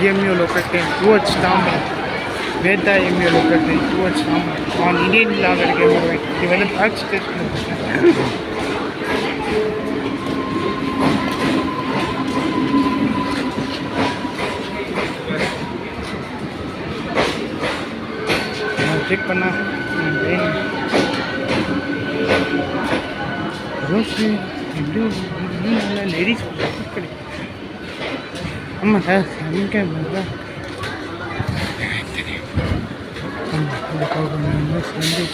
EMU located towards Tamil. Medha EMU located towards Tamil. On Indian lager game, he went back station. Check பண்ணா rose எப்படி நல்லா ladies கிடைக்கும். ஆமாம் sir அங்கே ஆமாம் இந்த வந்து